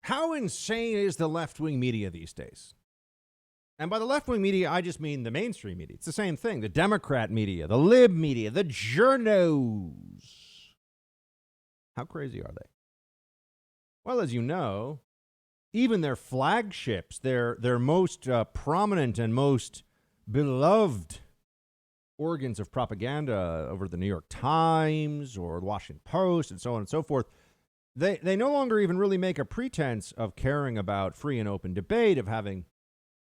How insane is the left-wing media these days? And by the left-wing media, I just mean the mainstream media. It's the same thing. The Democrat media, the lib media, the journos. How crazy are they? Well, as you know, even their flagships, their most prominent and most beloved organs of propaganda over the New York Times or the Washington Post and so on and so forth, they no longer even really make a pretense of caring about free and open debate, of having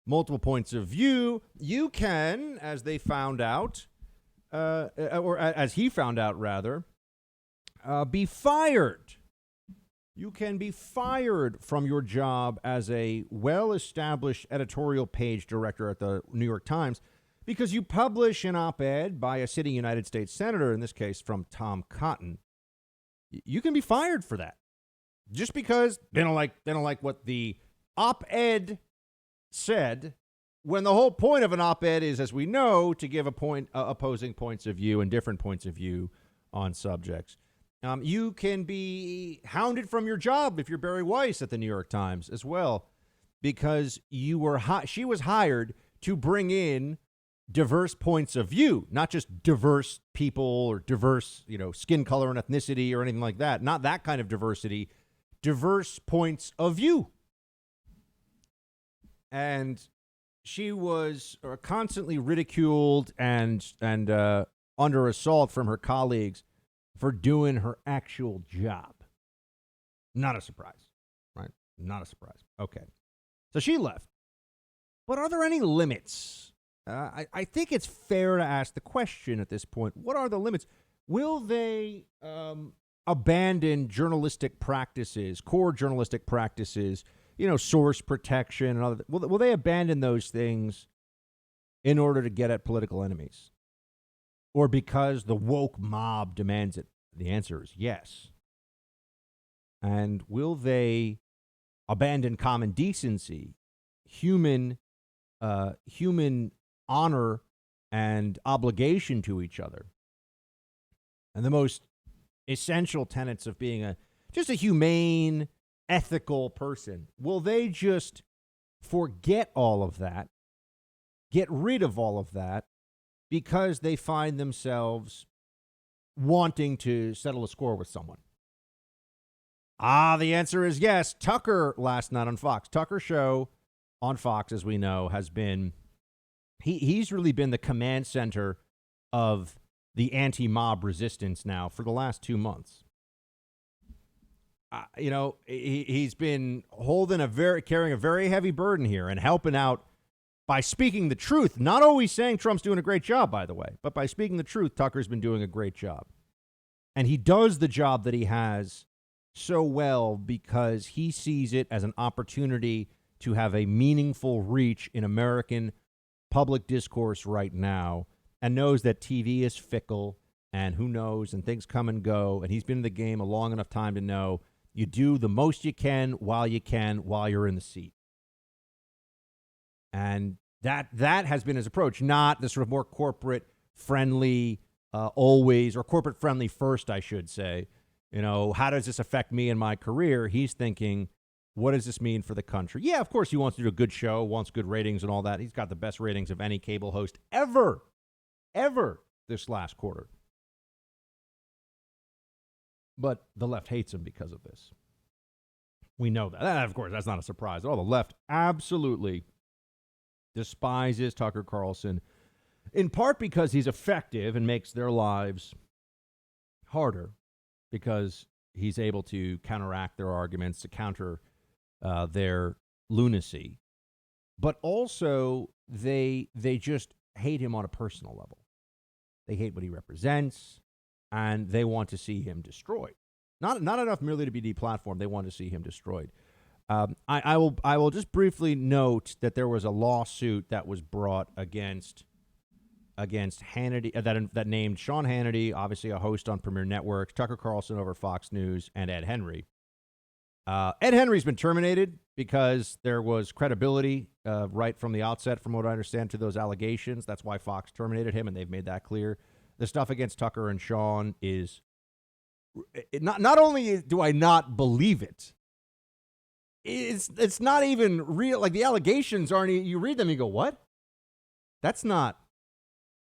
multiple points of view. You can, as they found out, or as he found out, rather, be fired. You can be fired from your job as a well-established editorial page director at the New York Times because you publish an op-ed by a sitting United States senator, in this case from Tom Cotton. You can be fired for that just because they don't like what the op-ed said, when the whole point of an op-ed is, as we know, to give opposing points of view and different points of view on subjects. You can be hounded from your job if you're Barry Weiss at the New York Times as well, because she was hired to bring in diverse points of view, not just diverse people or diverse, skin color and ethnicity or anything like that. Not that kind of diversity, diverse points of view. And she was constantly ridiculed and under assault from her colleagues for doing her actual job. Not a surprise, right? Not a surprise. Okay. So she left. But are there any limits? I think it's fair to ask the question at this point. What are the limits? Will they abandon journalistic practices, core journalistic practices, source protection and other? Will they abandon those things in order to get at political enemies? Or because the woke mob demands it? The answer is yes. And will they abandon common decency, human honor and obligation to each other, and the most essential tenets of being just a humane, ethical person? Will they just forget all of that, get rid of all of that, because they find themselves wanting to settle a score with someone? The answer is yes. Tucker last night on Fox. Tucker show on Fox, as we know, has been, he's really been the command center of the anti-mob resistance now for the last 2 months. He's been carrying a very heavy burden here and helping out by speaking the truth. Not always saying Trump's doing a great job, by the way, but by speaking the truth, Tucker's been doing a great job. And he does the job that he has so well because he sees it as an opportunity to have a meaningful reach in American public discourse right now, and knows that TV is fickle and who knows, and things come and go. And he's been in the game a long enough time to know you do the most you can while you're in the seat. And that has been his approach, not the sort of more corporate friendly always, or corporate friendly first, I should say. How does this affect me and my career? He's thinking, what does this mean for the country? Yeah, of course he wants to do a good show, wants good ratings and all that. He's got the best ratings of any cable host ever this last quarter. But the left hates him because of this. We know that. Of course, that's not a surprise at all. The left absolutely despises Tucker Carlson, in part because he's effective and makes their lives harder, because he's able to counteract their arguments, to counter their lunacy. But also, they just hate him on a personal level. They hate what he represents, and they want to see him destroyed. Not enough merely to be deplatformed. They want to see him destroyed. I will just briefly note that there was a lawsuit that was brought against Hannity that named Sean Hannity, obviously a host on Premier Networks, Tucker Carlson over Fox News, and Ed Henry. Ed Henry's been terminated because there was credibility right from the outset, from what I understand, to those allegations. That's why Fox terminated him, and they've made that clear. The stuff against Tucker and Sean is not only do I not believe it, it's not even real. Like, the allegations aren't. You read them, you go, what? That's not.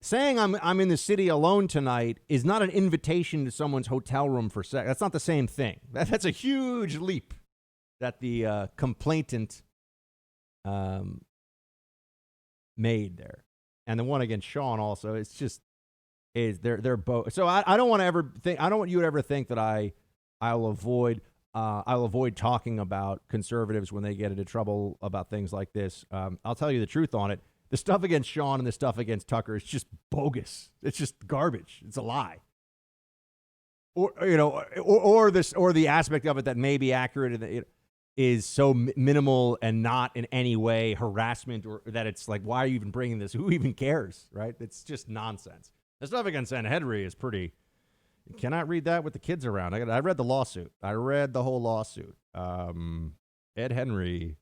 Saying I'm in the city alone tonight is not an invitation to someone's hotel room for sex. That's not the same thing. That's a huge leap that the complainant made there. And the one against Sean also, it's just, they're both. So I don't want to ever think, I don't want you to ever think that I'll avoid talking about conservatives when they get into trouble about things like this. I'll tell you the truth on it. The stuff against Sean and the stuff against Tucker is just bogus. It's just garbage. It's a lie. Or the aspect of it that may be accurate is so minimal and not in any way harassment, or that it's like, why are you even bringing this? Who even cares, right? It's just nonsense. The stuff against Ed Henry is pretty. You cannot read that with the kids around. I read the lawsuit. I read the whole lawsuit. Ed Henry.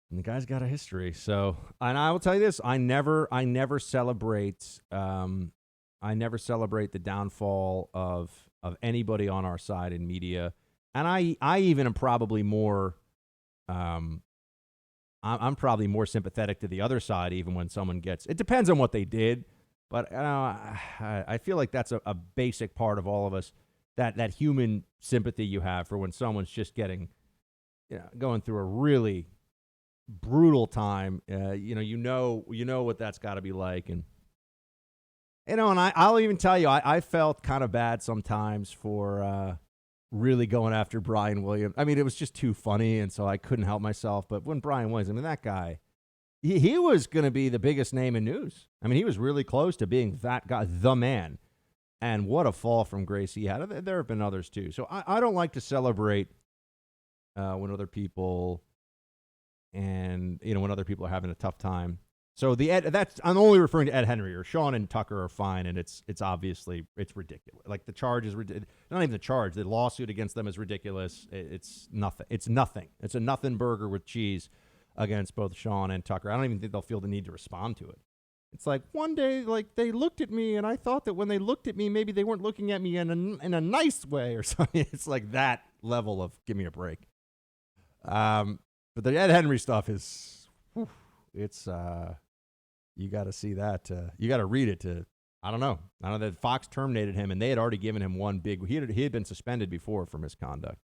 And the guy's got a history. So, and I will tell you this: I never celebrate. I never celebrate the downfall of anybody on our side in media. And I even am probably more. I'm probably more sympathetic to the other side, even when someone gets. It depends on what they did, but I feel like that's a basic part of all of us. That human sympathy you have for when someone's just getting, going through a really brutal time. You know what that's got to be like, and and I'll even tell you, I felt kind of bad sometimes for really going after Brian Williams. I mean, it was just too funny, and so I couldn't help myself. But when Brian Williams, I mean, that guy, he was going to be the biggest name in news. I mean, he was really close to being that guy, the man. And what a fall from grace he had. There have been others too. So I don't like to celebrate when other people. And, when other people are having a tough time. So I'm only referring to Ed Henry. Or Sean and Tucker are fine, and it's obviously, it's ridiculous. Like, the charge is ridiculous. Not even the charge. The lawsuit against them is ridiculous. It's nothing. It's nothing. It's a nothing burger with cheese against both Sean and Tucker. I don't even think they'll feel the need to respond to it. It's like, one day, like, they looked at me, and I thought that when they looked at me, maybe they weren't looking at me in a nice way or something. It's like that level of give me a break. But the Ed Henry stuff is, it's, you got to see that. You got to read it to, I don't know that Fox terminated him, and they had already given him one big, he had been suspended before for misconduct.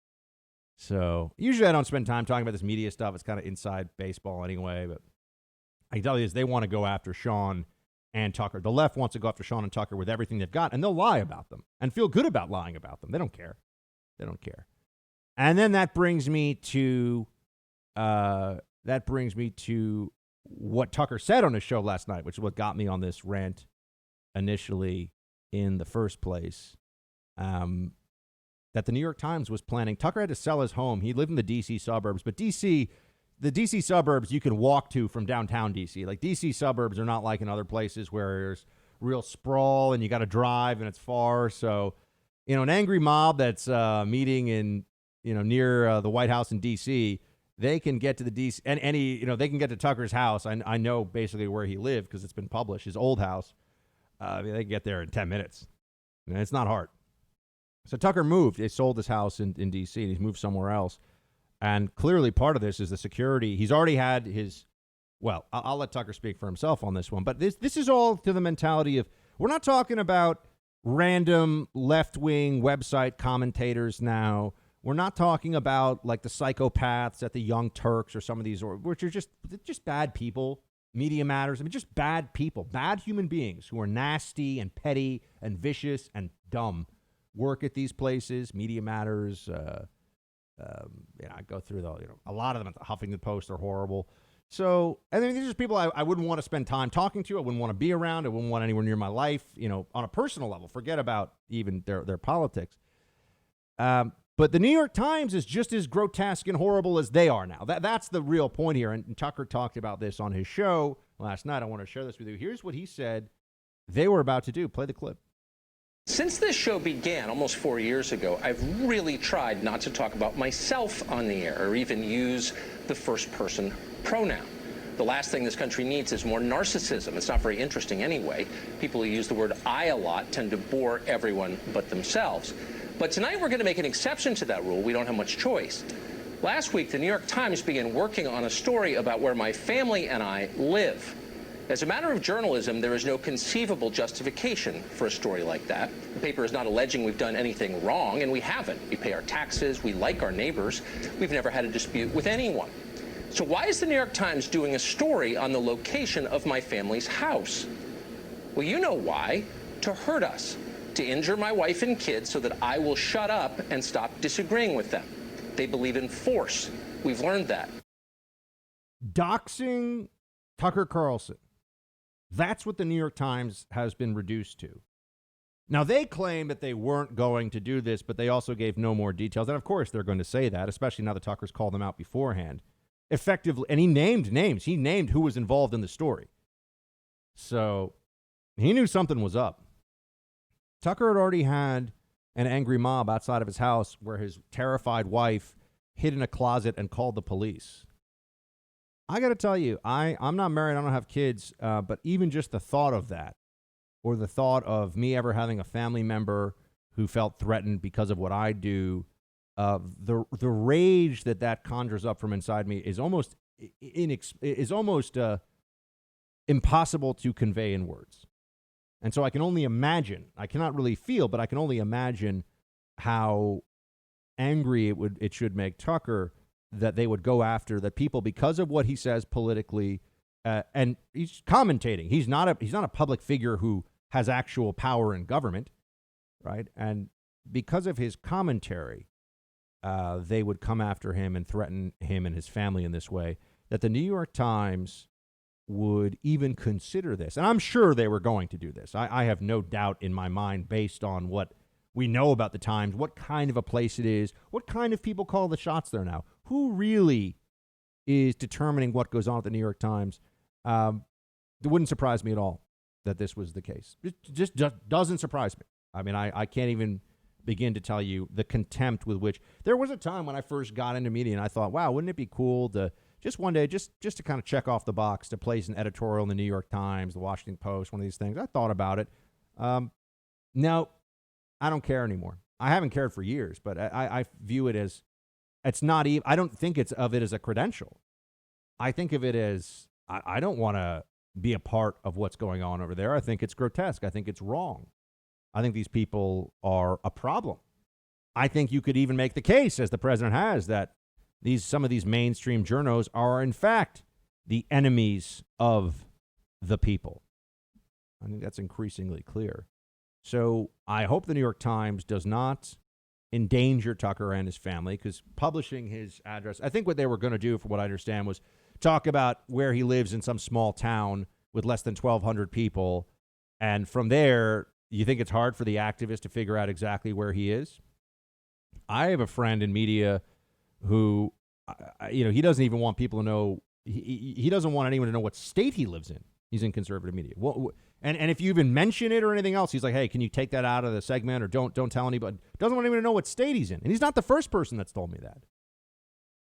So usually I don't spend time talking about this media stuff. It's kind of inside baseball anyway, but I can tell you this, they want to go after Sean and Tucker. The left wants to go after Sean and Tucker with everything they've got, and they'll lie about them and feel good about lying about them. They don't care. And then that brings me to what Tucker said on his show last night, which is what got me on this rant initially in the first place. That the New York Times was planning. Tucker had to sell his home. He lived in the D.C. suburbs, but the D.C. suburbs you can walk to from downtown D.C. Like, D.C. suburbs are not like in other places where there's real sprawl and you got to drive and it's far. So, an angry mob that's meeting in near the White House in D.C., they can get to the DC and they can get to Tucker's house. I know basically where he lived because it's been published, his old house. They can get there in 10 minutes. And it's not hard. So Tucker moved. They sold his house in DC, and he's moved somewhere else. And clearly part of this is the security. He's already had his, well, I'll let Tucker speak for himself on this one. But this is all to the mentality of, we're not talking about random left-wing website commentators now. We're not talking about like the psychopaths at the Young Turks or some of these, which are just bad people. Media Matters. I mean, just bad people, bad human beings who are nasty and petty and vicious and dumb. Work at these places. Media Matters. I go through a lot of them at the Huffington Post are horrible. So, and then these are people I wouldn't want to spend time talking to. I wouldn't want to be around. I wouldn't want anywhere near my life. On a personal level. Forget about even their politics. But the New York Times is just as grotesque and horrible as they are now. That's the real point here. And Tucker talked about this on his show last night. I want to share this with you. Here's what he said they were about to do. Play the clip. Since this show began almost 4 years ago, I've really tried not to talk about myself on the air or even use the first-person pronoun. The last thing this country needs is more narcissism. It's not very interesting anyway. People who use the word I a lot tend to bore everyone but themselves. But tonight we're going to make an exception to that rule. We don't have much choice. Last week, the New York Times began working on a story about where my family and I live. As a matter of journalism, there is no conceivable justification for a story like that. The paper is not alleging we've done anything wrong, and we haven't. We pay our taxes, we like our neighbors, we've never had a dispute with anyone. So why is the New York Times doing a story on the location of my family's house? Well, you know why. To hurt us, to injure my wife and kids so that I will shut up and stop disagreeing with them. They believe in force. We've learned that. Doxing Tucker Carlson. That's what the New York Times has been reduced to. Now, they claim that they weren't going to do this, but they also gave no more details. And, of course, they're going to say that, especially now that Tucker's called them out beforehand. Effectively, and he named names. He named who was involved in the story. So he knew something was up. Tucker had already had an angry mob outside of his house where his terrified wife hid in a closet and called the police. I got to tell you, I'm not married. I don't have kids. But even just the thought of that, or the thought of me ever having a family member who felt threatened because of what I do, the rage that conjures up from inside me is almost impossible to convey in words. And so I can only imagine. I cannot really feel, but I can only imagine how angry it should make Tucker that they would go after that people because of what he says politically, and he's commentating. He's not a public figure who has actual power in government, right? And because of his commentary, they would come after him and threaten him and his family in this way. That the New York Times would even consider this, and I'm sure they were going to do this. I have no doubt in my mind, based on what we know about the Times, what kind of a place it is, what kind of people call the shots there now, who really is determining what goes on at the New York Times. It wouldn't surprise me at all that this was the case. It just doesn't surprise me. I mean, I can't even begin to tell you the contempt with which there was a time when I first got into media and I thought, wow, wouldn't it be cool to just one day, just to kind of check off the box, to place an editorial in the New York Times, the Washington Post, one of these things. I thought about it. No, I don't care anymore. I haven't cared for years, but I view it as, it's not even, I don't think it's of it as a credential. I think of it as, I don't want to be a part of what's going on over there. I think it's grotesque. I think it's wrong. I think these people are a problem. I think you could even make the case, as the president has, that some of these mainstream journos are, in fact, the enemies of the people. I think that's increasingly clear. So I hope the New York Times does not endanger Tucker and his family, because publishing his address, I think what they were going to do, from what I understand, was talk about where he lives in some small town with less than 1,200 people. And from there, you think it's hard for the activist to figure out exactly where he is? I have a friend in media who, he doesn't even want people to know. He doesn't want anyone to know what state he lives in. He's in conservative media. Well, and if you even mention it or anything else, he's like, hey, can you take that out of the segment, or don't tell anybody. Doesn't want anyone to know what state he's in. And he's not the first person that's told me that.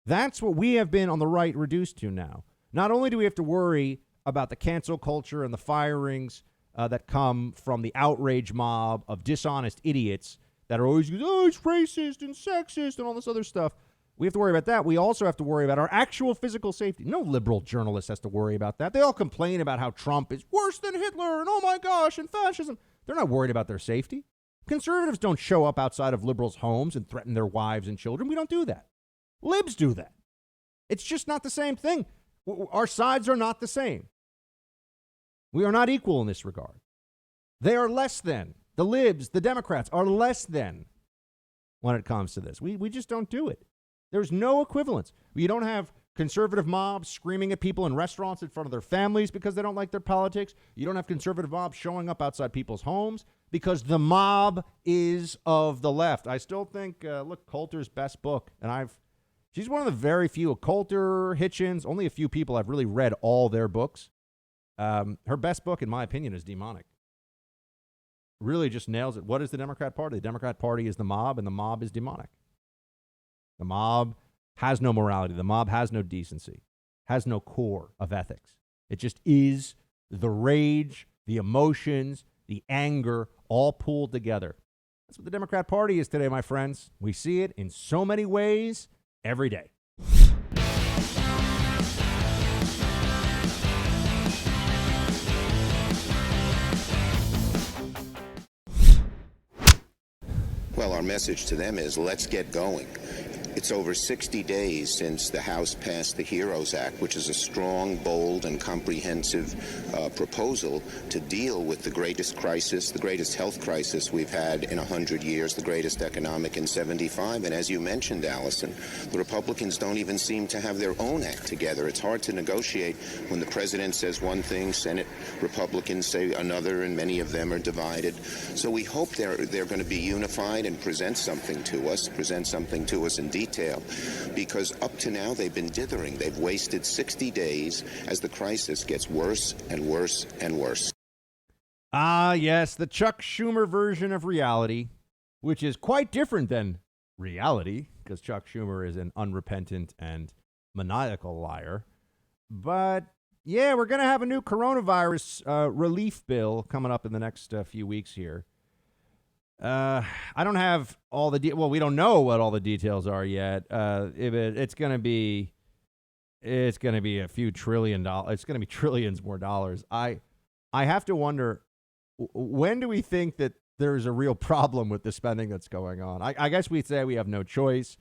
That's what we have been on the right reduced to now. Not only do we have to worry about the cancel culture and the firings that come from the outrage mob of dishonest idiots that are always, it's racist and sexist and all this other stuff. We have to worry about that. We also have to worry about our actual physical safety. No liberal journalist has to worry about that. They all complain about how Trump is worse than Hitler and, oh my gosh, and fascism. They're not worried about their safety. Conservatives don't show up outside of liberals' homes and threaten their wives and children. We don't do that. Libs do that. It's just not the same thing. Our sides are not the same. We are not equal in this regard. They are less than. The libs, the Democrats, are less than when it comes to this. We just don't do it. There's no equivalence. You don't have conservative mobs screaming at people in restaurants in front of their families because they don't like their politics. You don't have conservative mobs showing up outside people's homes because the mob is of the left. I still think, look, Coulter's best book, and she's one of the very few, Coulter, Hitchens, only a few people I've really read all their books. Her best book, in my opinion, is Demonic. Really just nails it. What is the Democrat Party? The Democrat Party is the mob, and the mob is demonic. The mob has no morality. The mob has no decency, has no core of ethics. It just is the rage, the emotions, the anger, all pooled together. That's what the Democrat Party is today, my friends. We see it in so many ways every day. Well, our message to them is let's get going. It's over 60 days since the House passed the HEROES Act, which is a strong, bold, and comprehensive proposal to deal with the greatest crisis, the greatest health crisis we've had in 100 years, the greatest economic in 75. And as you mentioned, Allison, the Republicans don't even seem to have their own act together. It's hard to negotiate when the president says one thing, Senate Republicans say another, and many of them are divided. So we hope they're going to be unified and present something to us in detail, because up to now they've been dithering. They've wasted 60 days as the crisis gets worse and worse and worse. Ah, yes, the Chuck Schumer version of reality, which is quite different than reality, because Chuck Schumer is an unrepentant and maniacal liar. But yeah, we're going to have a new coronavirus relief bill coming up in the next few weeks here. I don't have all the well, we don't know what all the details are yet. It's going to be a few $1 trillion. It's going to be trillions more dollars. I have to wonder, when do we think that there's a real problem with the spending that's going on? I guess we'd say we have no choice,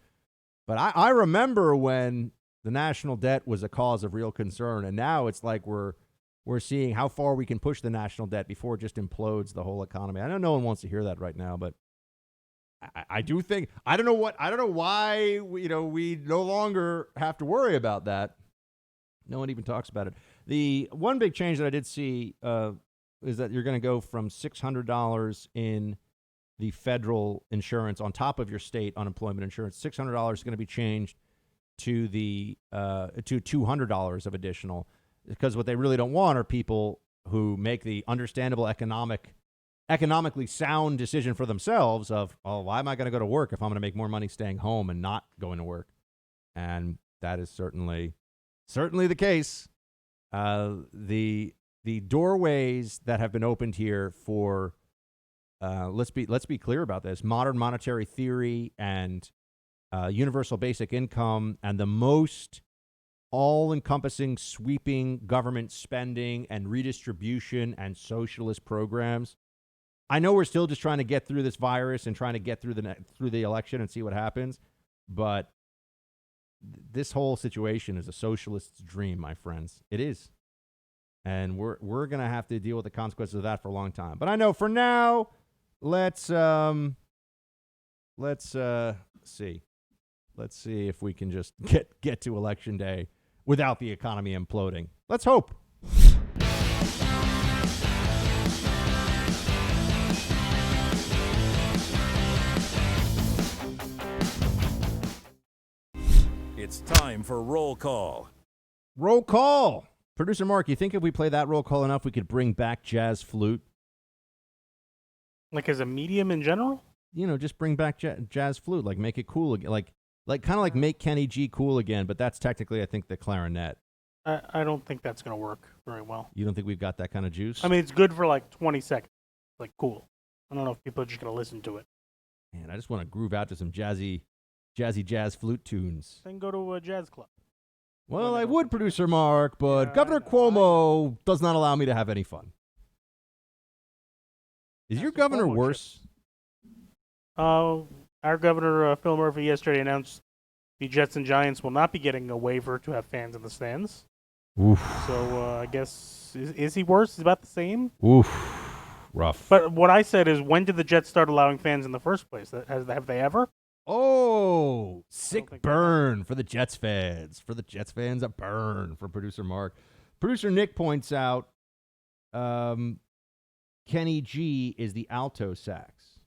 but I remember when the national debt was a cause of real concern, and now it's like we're seeing how far we can push the national debt before it just implodes the whole economy. I know no one wants to hear that right now, but I do think, I don't know why we no longer have to worry about that. No one even talks about it. The one big change that I did see is that you're going to go from $600 in the federal insurance on top of your state unemployment insurance. $600 is going to be changed to to $200 of additional. Because what they really don't want are people who make the understandable economically sound decision for themselves of, oh, why am I going to go to work if I'm going to make more money staying home and not going to work? And that is certainly the case. The doorways that have been opened here for let's be clear about this: modern monetary theory and universal basic income, and the most all-encompassing, sweeping government spending and redistribution and socialist programs. I know we're still just trying to get through this virus and trying to get through the election and see what happens, but this whole situation is a socialist's dream, my friends. It is, and we're gonna have to deal with the consequences of that for a long time. But I know for now, let's see. Let's see if we can just get to election day without the economy imploding. Let's hope. It's time for roll call. Roll call. Producer Mark, you think if we play that roll call enough, we could bring back jazz flute? Like as a medium in general? Just bring back jazz flute, like make it cool again, like kind of like make Kenny G cool again, but that's technically, I think, the clarinet. I don't think that's going to work very well. You don't think we've got that kind of juice? I mean, it's good for like 20 seconds. Like, cool. I don't know if people are just going to listen to it. Man, I just want to groove out to some jazzy jazz flute tunes. Then go to a jazz club. Well, I would, Producer Mark, but Governor Cuomo does not allow me to have any fun. Is your governor worse? Our governor, Phil Murphy, yesterday announced the Jets and Giants will not be getting a waiver to have fans in the stands. Oof. So I guess, is he worse? Is about the same? Oof. Rough. But what I said is, when did the Jets start allowing fans in the first place? Have they ever? Oh, sick burn for the Jets fans. For the Jets fans, a burn from Producer Mark. Producer Nick points out Kenny G is the alto sax.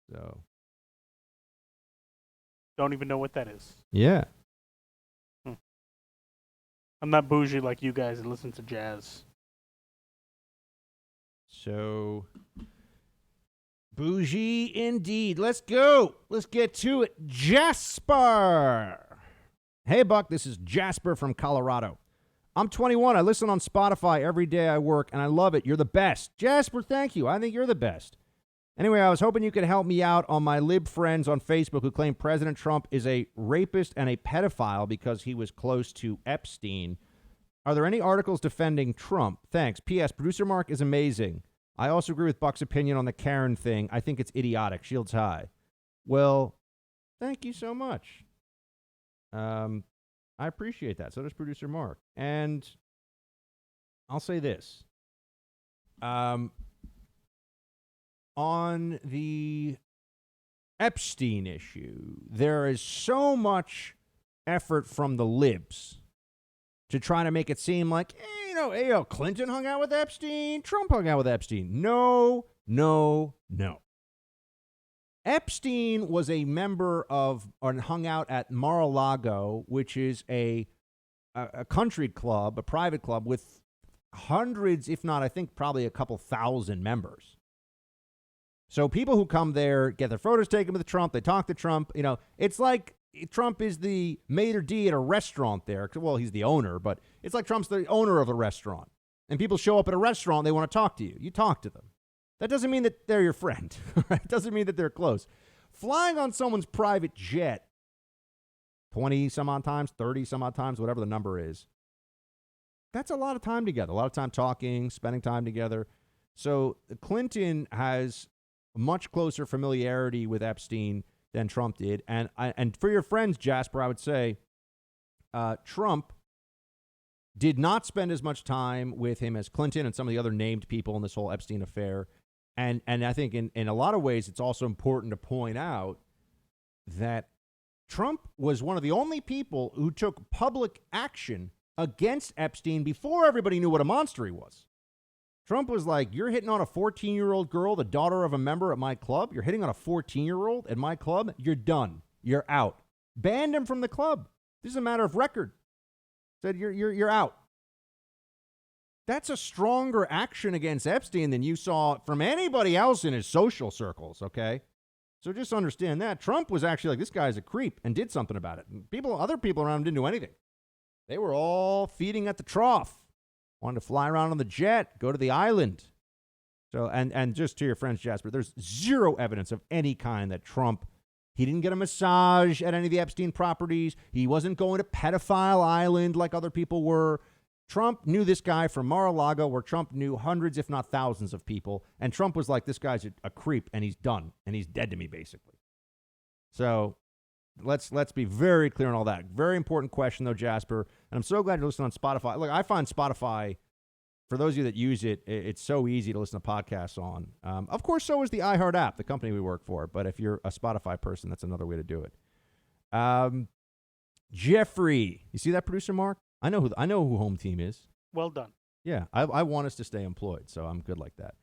So, don't even know what that is. Yeah. I'm not bougie like you guys and listen to jazz. So, bougie indeed. Let's go. Let's get to it. Jasper. Hey, Buck, this is Jasper from Colorado. I'm 21. I listen on Spotify every day I work, and I love it. You're the best. Jasper, thank you. I think you're the best. Anyway, I was hoping you could help me out on my lib friends on Facebook who claim President Trump is a rapist and a pedophile because he was close to Epstein. Are there any articles defending Trump? Thanks. P.S. Producer Mark is amazing. I also agree with Buck's opinion on the Karen thing. I think it's idiotic. Shields high. Well, thank you so much. I appreciate that. So does Producer Mark. And I'll say this. On the Epstein issue, there is so much effort from the libs to try to make it seem like, Clinton hung out with Epstein, Trump hung out with Epstein. No. Epstein was a member of, or hung out at Mar-a-Lago, which is a country club, a private club with hundreds, if not, I think probably a couple thousand members. So people who come there get their photos taken with Trump. They talk to Trump. It's like Trump is the maitre d' at a restaurant there. Well, he's the owner, but it's like Trump's the owner of a restaurant. And people show up at a restaurant. They want to talk to you. You talk to them. That doesn't mean that they're your friend. Right? It doesn't mean that they're close. Flying on someone's private jet 20 some odd times, 30 some odd times, whatever the number is, that's a lot of time together. A lot of time talking, spending time together. So Clinton has much closer familiarity with Epstein than Trump did. And for your friends, Jasper, I would say Trump did not spend as much time with him as Clinton and some of the other named people in this whole Epstein affair. And I think in a lot of ways, it's also important to point out that Trump was one of the only people who took public action against Epstein before everybody knew what a monster he was. Trump was like, you're hitting on a 14-year-old girl, the daughter of a member at my club. You're hitting on a 14-year-old at my club. You're done. You're out. Banned him from the club. This is a matter of record. Said you're out. That's a stronger action against Epstein than you saw from anybody else in his social circles, okay? So just understand that. Trump was actually like, this guy's a creep and did something about it. And other people around him didn't do anything. They were all feeding at the trough. Wanted to fly around on the jet, go to the island. So, and just to your friends, Jasper, there's zero evidence of any kind that Trump, he didn't get a massage at any of the Epstein properties. He wasn't going to pedophile island like other people were. Trump knew this guy from Mar-a-Lago, where Trump knew hundreds, if not thousands of people. And Trump was like, this guy's a creep, and he's done, and he's dead to me, basically. So let's be very clear on all that. Very important question, though, Jasper. And I'm so glad you're listening on Spotify. Look, I find Spotify, for those of you that use it, it's so easy to listen to podcasts on. Of course, so is the iHeart app, the company we work for. But if you're a Spotify person, that's another way to do it. Jeffrey, you see that, Producer Mark? I know who home team is. Well done. Yeah, I want us to stay employed, so I'm good like that.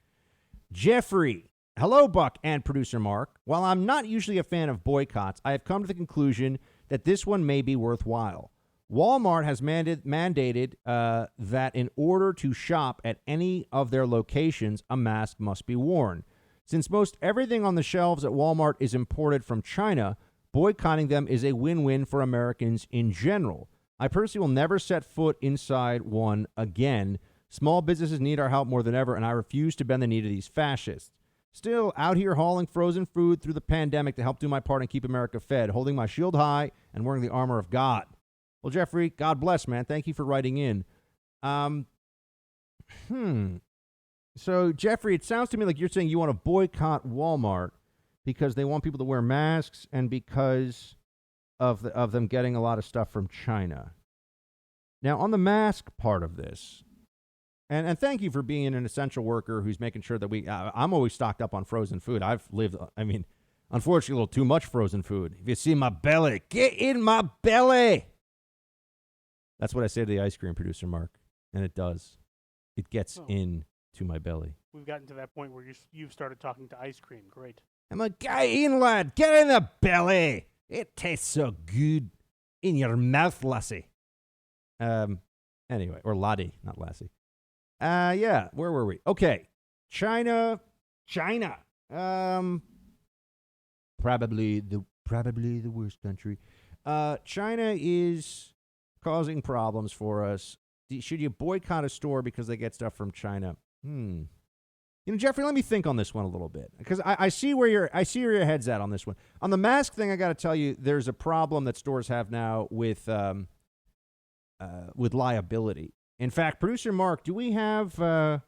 Jeffrey, hello, Buck and Producer Mark. While I'm not usually a fan of boycotts, I have come to the conclusion that this one may be worthwhile. Walmart has mandated that in order to shop at any of their locations, a mask must be worn. Since most everything on the shelves at Walmart is imported from China, boycotting them is a win-win for Americans in general. I personally will never set foot inside one again. Small businesses need our help more than ever, and I refuse to bend the knee to these fascists. Still, out here hauling frozen food through the pandemic to help do my part and keep America fed, holding my shield high and wearing the armor of God. Well, Jeffrey, God bless, man. Thank you for writing in. So, Jeffrey, it sounds to me like you're saying you want to boycott Walmart because they want people to wear masks and because of them getting a lot of stuff from China. Now, on the mask part of this, and thank you for being an essential worker who's making sure that I'm always stocked up on frozen food. Unfortunately, a little too much frozen food. If you see my belly, get in my belly. That's what I say to the ice cream, Producer Mark, and it does. It gets into my belly. We've gotten to that point where you've started talking to ice cream. Great. I'm like, get in, lad. Get in the belly. It tastes so good in your mouth, lassie. Anyway, or laddie, not lassie. Yeah, where were we? Okay, China. Probably the worst country. China is causing problems for us. Should you boycott a store because they get stuff from China? Jeffrey, let me think on this one a little bit, because I see where your head's at on this one. On the mask thing, I got to tell you, there's a problem that stores have now with liability. In fact, producer Mark, do we have? I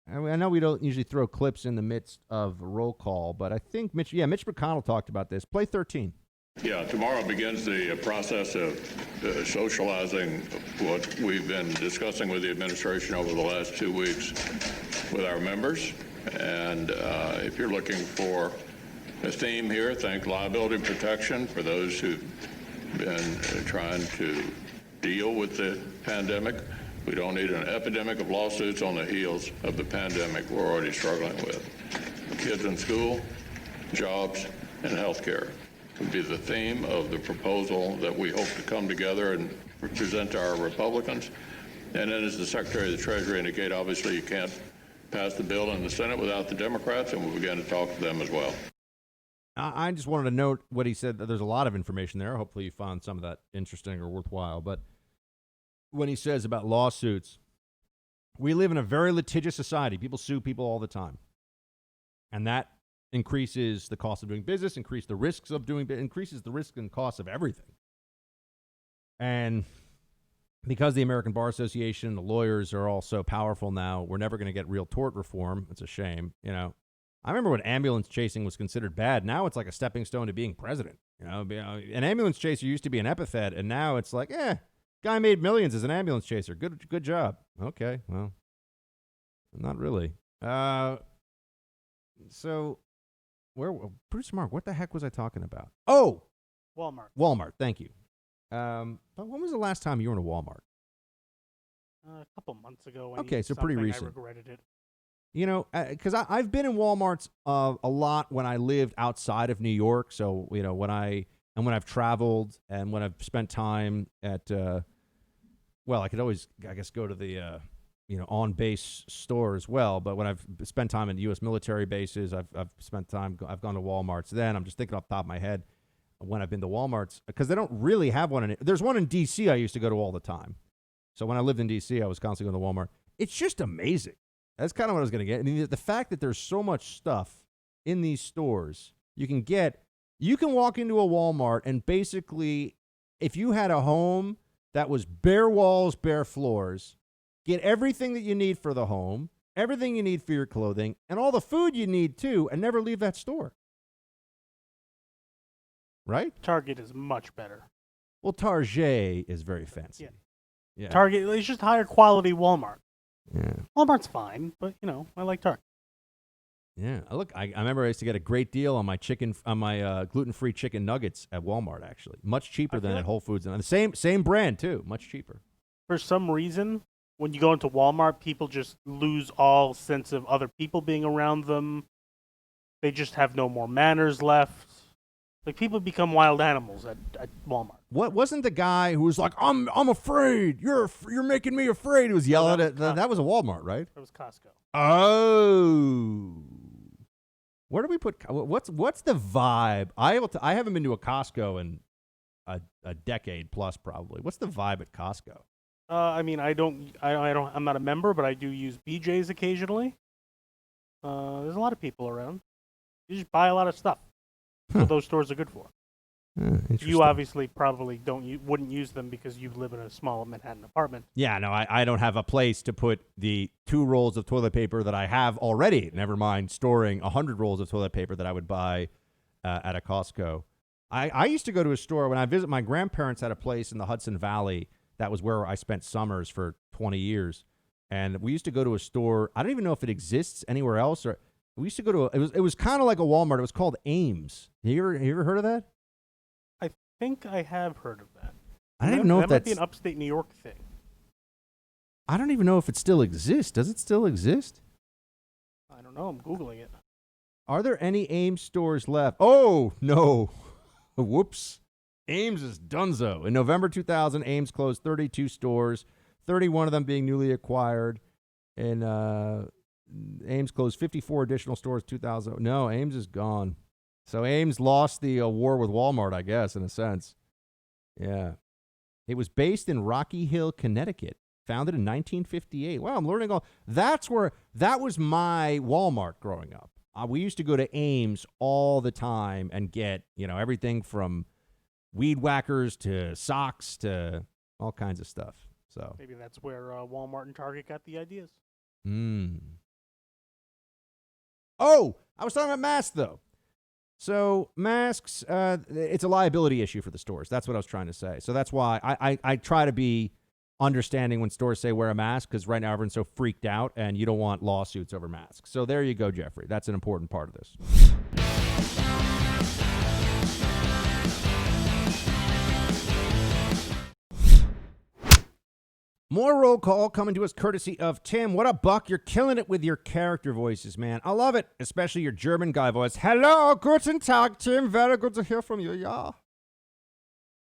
know we don't usually throw clips in the midst of roll call, but I think Mitch McConnell talked about this. Play 13. Yeah, tomorrow begins the process of socializing what we've been discussing with the administration over the last 2 weeks with our members. And if you're looking for a theme here, think liability protection for those who've been trying to deal with the pandemic. We don't need an epidemic of lawsuits on the heels of the pandemic we're already struggling with. Kids in school, jobs, and health care would be the theme of the proposal that we hope to come together and present to our Republicans. And then, as the Secretary of the Treasury indicated, obviously you can't pass the bill in the Senate without the Democrats, and we'll begin to talk to them as well. I just wanted to note what he said. There's a lot of information there. Hopefully you found some of that interesting or worthwhile. But when he says about lawsuits, we live in a very litigious society. People sue people all the time. And that increases the cost of doing business, increases the risks and costs of everything. And because the American Bar Association, the lawyers are all so powerful now, we're never going to get real tort reform. It's a shame. I remember when ambulance chasing was considered bad. Now it's like a stepping stone to being president. An ambulance chaser used to be an epithet, and now it's like, guy made millions as an ambulance chaser. Good job. Okay, well, not really. So, Bruce Mark, what the heck was I talking about? Oh, Walmart. Thank you. But when was the last time you were in a Walmart? A couple months ago. Okay, so pretty recent. I regretted it. Because I've been in Walmarts a lot when I lived outside of New York. So, when I've traveled and when I've spent time at, I could always, I guess, go to the, on-base store as well. But when I've spent time in U.S. military bases, I've gone to Walmarts. Then I'm just thinking off the top of my head when I've been to Walmarts, because they don't really have one. There's one in D.C. I used to go to all the time. So when I lived in D.C., I was constantly going to Walmart. It's just amazing. That's kind of what I was going to get. I mean, the fact that there's so much stuff in these stores, you can walk into a Walmart and basically, if you had a home that was bare walls, bare floors, get everything that you need for the home, everything you need for your clothing, and all the food you need too, and never leave that store. Right? Target is much better. Well, Target is very fancy. Yeah. Target, it's just higher quality Walmart. Yeah. Walmart's fine, but I like Target. Yeah, look, I remember I used to get a great deal on my gluten-free chicken nuggets at Walmart. Actually, much cheaper than at Whole Foods, and the same brand too, much cheaper. For some reason, when you go into Walmart, people just lose all sense of other people being around them. They just have no more manners left. Like, people become wild animals at Walmart. What wasn't the guy who was like, I'm afraid. You're making me afraid. He was yelling at that was a Walmart, right? That was Costco. Oh. Where do we put what's the vibe? I haven't been to a Costco in a decade plus probably. What's the vibe at Costco? I'm not a member, but I do use BJ's occasionally. There's a lot of people around. You just buy a lot of stuff. That's what those stores are good for. You obviously probably wouldn't use them because you live in a small Manhattan apartment. Yeah, no, I don't have a place to put the 2 rolls of toilet paper that I have already. Never mind storing 100 rolls of toilet paper that I would buy at a Costco. I used to go to a store when I visit my grandparents had a place in the Hudson Valley. That was where I spent summers for 20 years. And we used to go to a store. I don't even know if it exists anywhere else. Or we used to go to it was kind of like a Walmart. It was called Ames. You ever heard of that? I think I have heard of that. I don't even know if that might be an upstate New York thing. I don't even know if it still exists. Does it still exist? I don't know. I'm Googling it. Are there any Ames stores left? Oh, no. Whoops. Ames is donezo. In November 2000, Ames closed 32 stores, 31 of them being newly acquired. And Ames closed 54 additional stores 2000. No, Ames is gone. So Ames lost the war with Walmart, I guess, in a sense. Yeah. It was based in Rocky Hill, Connecticut. founded in 1958. Wow, I'm learning all. That was my Walmart growing up. We used to go to Ames all the time and get, everything from weed whackers to socks to all kinds of stuff. So maybe that's where Walmart and Target got the ideas. Oh, I was talking about masks, though. So masks, it's a liability issue for the stores. That's what I was trying to say. So that's why I try to be understanding when stores say wear a mask, because right now everyone's so freaked out and you don't want lawsuits over masks. So there you go, Jeffrey. That's an important part of this. More roll call coming to us courtesy of Tim. What up, Buck? You're killing it with your character voices, man. I love it, especially your German guy voice. Hello, guten Tag, Tim. Very good to hear from you, yeah.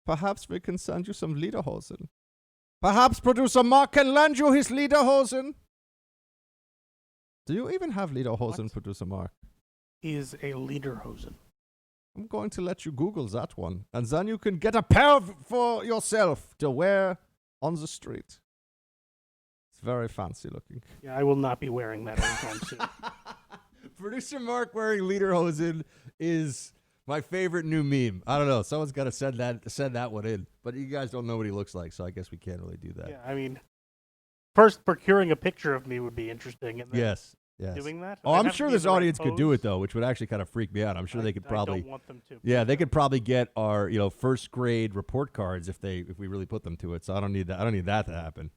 Perhaps we can send you some lederhosen. Perhaps producer Mark can lend you his lederhosen. Do you even have lederhosen, producer Mark? Is a lederhosen. I'm going to let you Google that one, and then you can get a pair for yourself to wear on the street. Very fancy looking. Yeah, I will not be wearing that anytime soon. Producer Mark wearing lederhosen is my favorite new meme. I don't know. Someone's got to send that one in. But you guys don't know what he looks like, so I guess we can't really do that. Yeah, I mean, first procuring a picture of me would be interesting. And then yes. doing that. Oh, I'm sure this audience could do it, though, which would actually kind of freak me out. I'm sure they could probably. I don't want them to. Yeah, they could probably get our first grade report cards if we really put them to it. So I don't need that. I don't need that to happen.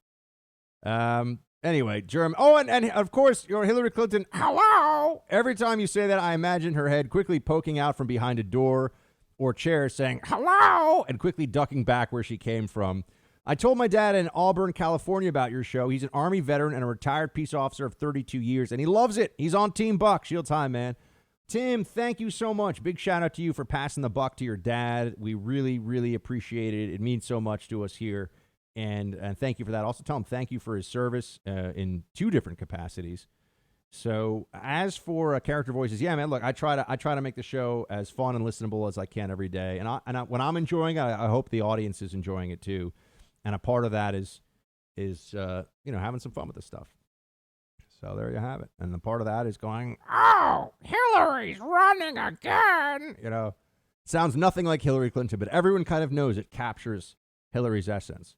Anyway, Germ. Oh, and of course, your Hillary Clinton. Hello. Every time you say that, I imagine her head quickly poking out from behind a door or chair, saying hello, and quickly ducking back where she came from. I told my dad in Auburn, California about your show. He's an Army veteran and a retired peace officer of 32 years, and he loves it. He's on Team Buck. Shields high, man. Tim, thank you so much. Big shout out to you for passing the buck to your dad. We really, really appreciate it. It means so much to us here. And thank you for that. Also tell him thank you for his service in 2 different capacities. So as for character voices, yeah, man, look, I try to make the show as fun and listenable as I can every day. And when I'm enjoying it, I hope the audience is enjoying it too. And a part of that is having some fun with this stuff. So there you have it. And the part of that is going, oh, Hillary's running again. Sounds nothing like Hillary Clinton, but everyone kind of knows it captures Hillary's essence.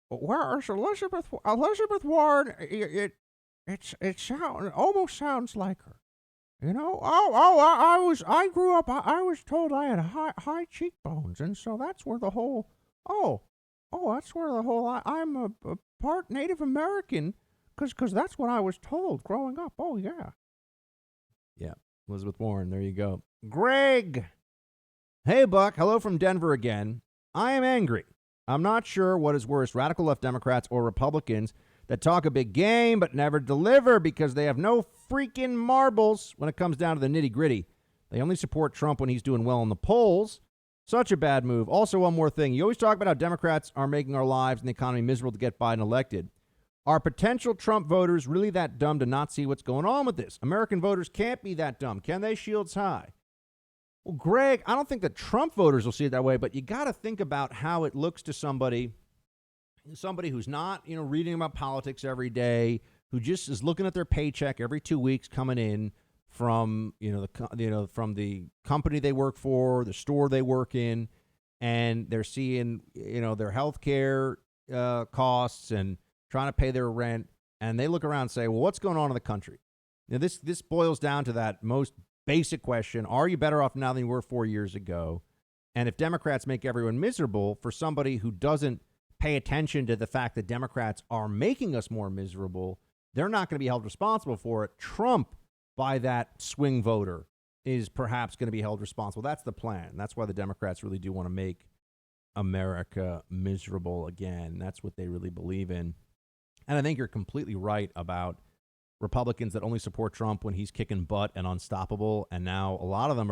Where is Elizabeth Warren? It almost sounds like her. I grew up. I was told I had high cheekbones, and so that's where the whole. That's where the whole. I'm a part Native American, because that's what I was told growing up. Oh yeah. Yeah, Elizabeth Warren. There you go. Greg. Hey Buck. Hello from Denver again. I am angry. I'm not sure what is worse, radical left Democrats or Republicans that talk a big game but never deliver because they have no freaking marbles when it comes down to the nitty-gritty. They only support Trump when he's doing well in the polls. Such a bad move. Also, one more thing. You always talk about how Democrats are making our lives and the economy miserable to get Biden elected. Are potential Trump voters really that dumb to not see what's going on with this? American voters can't be that dumb. Can they? Shields high. Well, Greg, I don't think that Trump voters will see it that way, but you got to think about how it looks to somebody who's not, reading about politics every day, who just is looking at their paycheck every 2 weeks coming in from, from the company they work for, the store they work in, and they're seeing, their health care costs and trying to pay their rent, and they look around and say, well, what's going on in the country? This boils down to that most basic question, are you better off now than you were 4 years ago? And if Democrats make everyone miserable, for somebody who doesn't pay attention to the fact that Democrats are making us more miserable, they're not going to be held responsible for it. Trump, by that swing voter, is perhaps going to be held responsible. That's the plan. That's why the Democrats really do want to make America miserable again. That's what they really believe in. And I think you're completely right about Republicans that only support Trump when he's kicking butt and unstoppable, and now a lot of them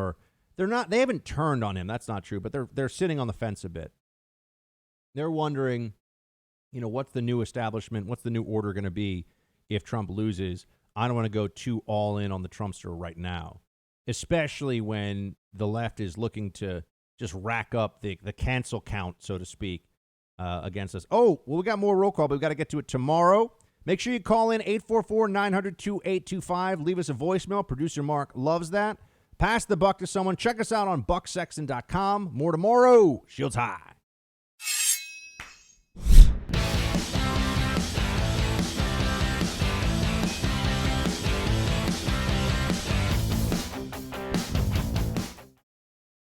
they haven't turned on him. That's not true, but they're sitting on the fence a bit. They're wondering, what's the new establishment, what's the new order going to be if Trump loses? I don't want to go too all in on the Trumpster right now, especially when the left is looking to just rack up the cancel count, so to speak, against us. Oh, well, we got more roll call, but we got to get to it tomorrow. Make sure you call in 844-900-2825. Leave us a voicemail. Producer Mark loves that. Pass the buck to someone. Check us out on bucksexton.com. More tomorrow. Shields high.